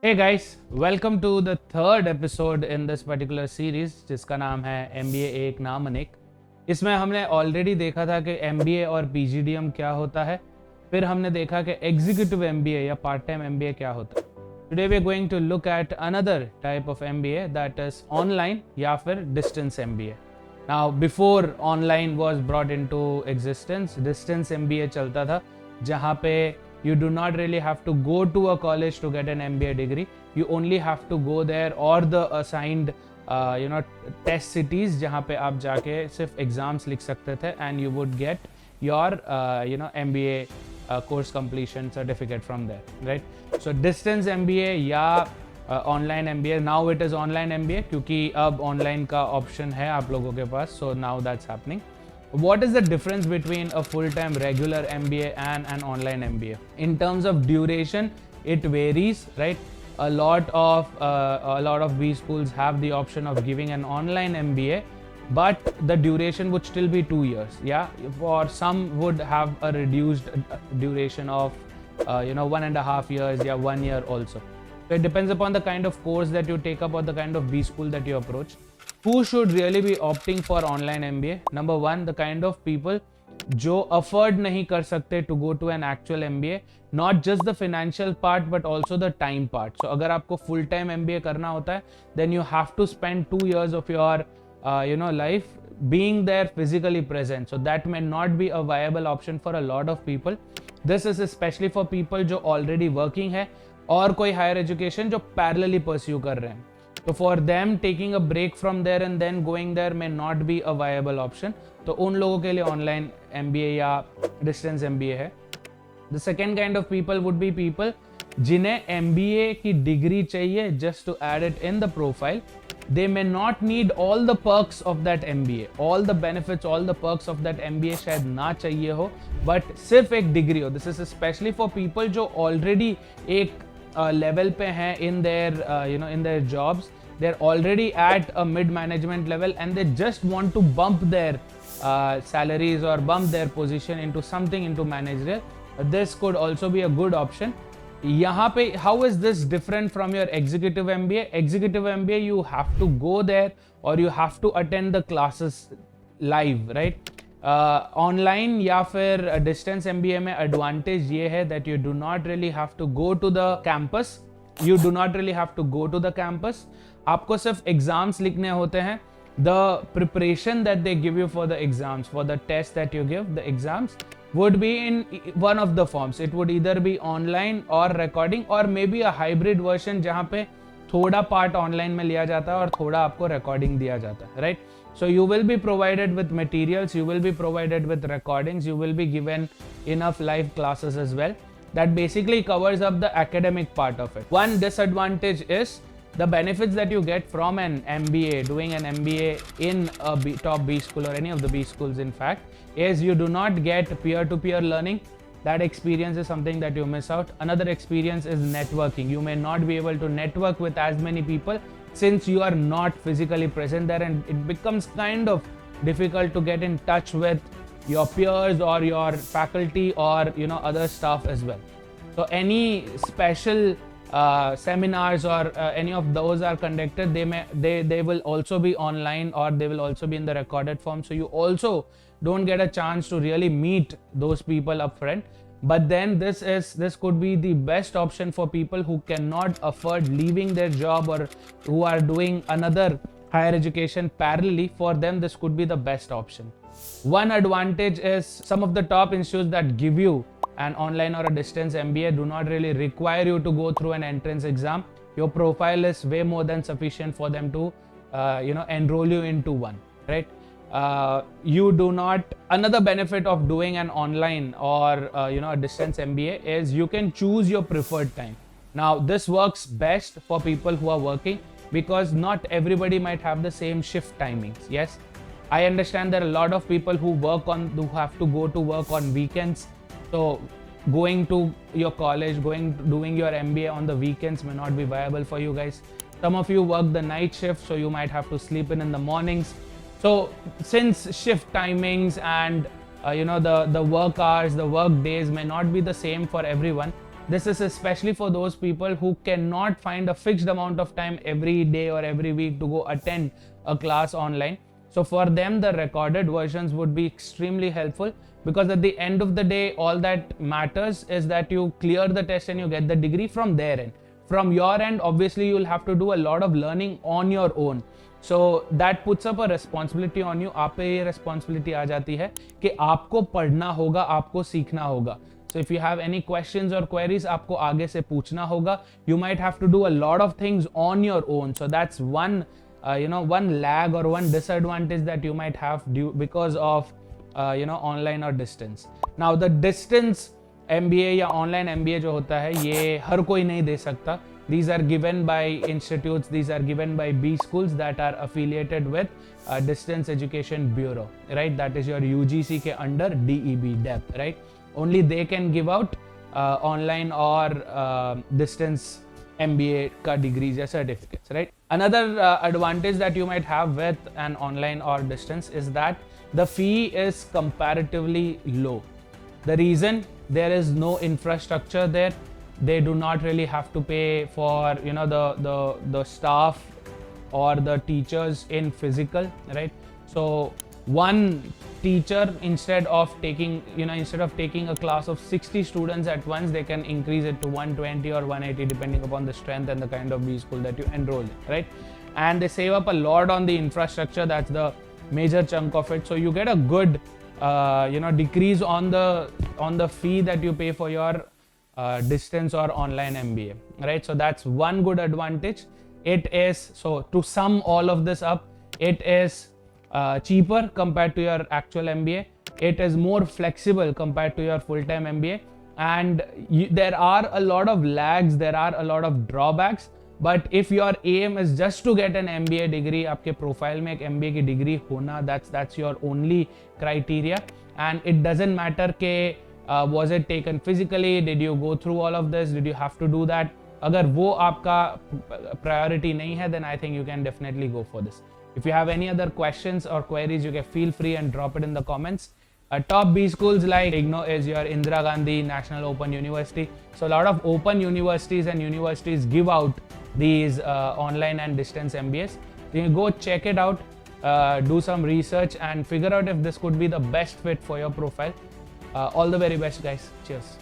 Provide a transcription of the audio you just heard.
Hey guys, welcome to the third episode in this particular series जिसका नाम है MBA एक नाम अनेक। इसमें हमने ऑलरेडी देखा था कि MBA और PGDM क्या होता है, फिर हमने देखा कि एग्जीक्यूटिव MBA या पार्ट टाइम MBA क्या होता है। Today we are going to look at another type of MBA that is online या फिर distance MBA. Now before online was brought into existence, distance MBA चलता था जहाँ पे you do not really have to go to a college to get an MBA degree. You only have to go there or the assigned test cities जहाँ पे आप जाके सिर्फ exams लिख सकते थे and you would get your MBA course completion certificate from there, right? So distance MBA या online MBA, now it is online MBA क्योंकि अब ऑनलाइन का ऑप्शन है आप लोगों के पास, so now that's happening. What is the difference between a full-time regular MBA and an online MBA? In terms of duration, it varies, right? A lot of B schools have the option of giving an online MBA, but the duration would still be 2 years. Yeah, for some would have a reduced duration of 1.5 years, yeah, 1 year also. So it depends upon the kind of course that you take up or the kind of B school that you approach. Who should really be opting for online MBA? Number one, the kind of people जो afford नहीं कर सकते to go to an actual MBA, not just the financial part but also the time part. So अगर आपको full time MBA करना होता है, then you have to spend 2 years of your life being there physically present. So that may not be a viable option for a lot of people. This is especially for people जो already working है और कोई higher education जो parallelly pursue कर रहे हैं. So for them taking a break from there and then going there may not be a viable option. तो उन लोगों के लिए online MBA या distance MBA है. The second kind of people would be people जिन्हें MBA की degree चाहिए just to add it in the profile. They may not need all the perks of that MBA, all the benefits, all the perks of that MBA शायद ना चाहिए हो, but सिर्फ एक degree हो. This is especially for people जो already एक level पे हैं in their jobs. They're already at a mid management level and they just want to bump their salaries or bump their position into managerial. This could also be a good option. यहाँ पे how is this different from your executive MBA? Executive MBA you have to go there or you have to attend the classes live, right? Online या फिर distance MBA में advantage ये है that you do not really have to go to the campus. आपको सिर्फ exams लिखने होते हैं. The preparation that they give you for the exams, for the test that you give, the exams would be in one of the forms. It would either be online or recording or maybe a hybrid version जहाँ पे थोड़ा part online में लिया जाता है और थोड़ा आपको रिकॉर्डिंग दिया जाता है, right? So you will be provided with materials, you will be provided with recordings, you will be given enough live classes as well. That basically covers up the academic part of it. One disadvantage is the benefits that you get from an MBA, doing an MBA in a top B school or any of the B schools in fact, is you do not get peer-to-peer learning. That experience is something that you miss out. Another experience is networking. You may not be able to network with as many people since you are not physically present there, and it becomes kind of difficult to get in touch with your peers or your faculty or other staff as well. So any special seminars or any of those are conducted, they will also be online or they will also be in the recorded form, so you also don't get a chance to really meet those people up front. But then this could be the best option for people who cannot afford leaving their job or who are doing another higher education parallelly. For them this could be the best option. One advantage is some of the top institutes that give you an online or a distance MBA do not really require you to go through an entrance exam. Your profile is way more than sufficient for them to enroll you into one, right? You do not. Another benefit of doing an online or a distance MBA is you can choose your preferred time. Now this works best for people who are working because not everybody might have the same shift timings. Yes, I understand there are a lot of people who have to go to work on weekends. So going to your college, doing your MBA on the weekends may not be viable for you guys. Some of you work the night shift, so you might have to sleep in the mornings. So since shift timings and the work hours, the work days may not be the same for everyone, This is especially for those people who cannot find a fixed amount of time every day or every week to go attend a class online. So for them, the recorded versions would be extremely helpful, because at the end of the day, all that matters is that you clear the test and you get the degree from their end. From your end, obviously, you'll have to do a lot of learning on your own. So that puts up a responsibility on you. आप पे ये responsibility आ जाती है कि आपको पढ़ना होगा, आपको सीखना होगा. So if you have any questions or queries, आपको आगे से पूछना होगा. You might have to do a lot of things on your own. So that's one one lag or one disadvantage that you might have because of online or distance. Now the distance MBA या online MBA जो होता है, ये हर कोई नहीं दे सकता. These are given by institutes, these are given by B schools that are affiliated with Distance Education Bureau, right? That is your UGC के under DEB, DEP, right? Only they can give out online or distance MBA ka degrees or certificates, right? Another advantage that you might have with an online or distance is that the fee is comparatively low. The reason, there is no infrastructure there. They do not really have to pay for the staff or the teachers in physical, right? So one teacher, instead of taking a class of 60 students at once, they can increase it to 120 or 180 depending upon the strength and the kind of B school that you enroll in, right? And they save up a lot on the infrastructure. That's the major chunk of it. So you get a good decrease on the fee that you pay for your distance or online MBA, right? So that's one good advantage. It is, so to sum all of this up, it is cheaper compared to your actual MBA. It is more flexible compared to your full-time MBA, and there are a lot of lags, there are a lot of drawbacks. But if your aim is just to get an MBA degree, आपके profile में एक MBA की degree होना, that's your only criteria, and it doesn't matter के was it taken physically, did you go through all of this, did you have to do that. अगर वो आपका priority नहीं है, then I think you can definitely go for this. If you have any other questions or queries, you can feel free and drop it in the comments. Top B schools like IGNOU is your Indira Gandhi National Open University. So a lot of open universities and universities give out these online and distance MBAs. You can go check it out, do some research and figure out if this could be the best fit for your profile. All the very best, guys. Cheers.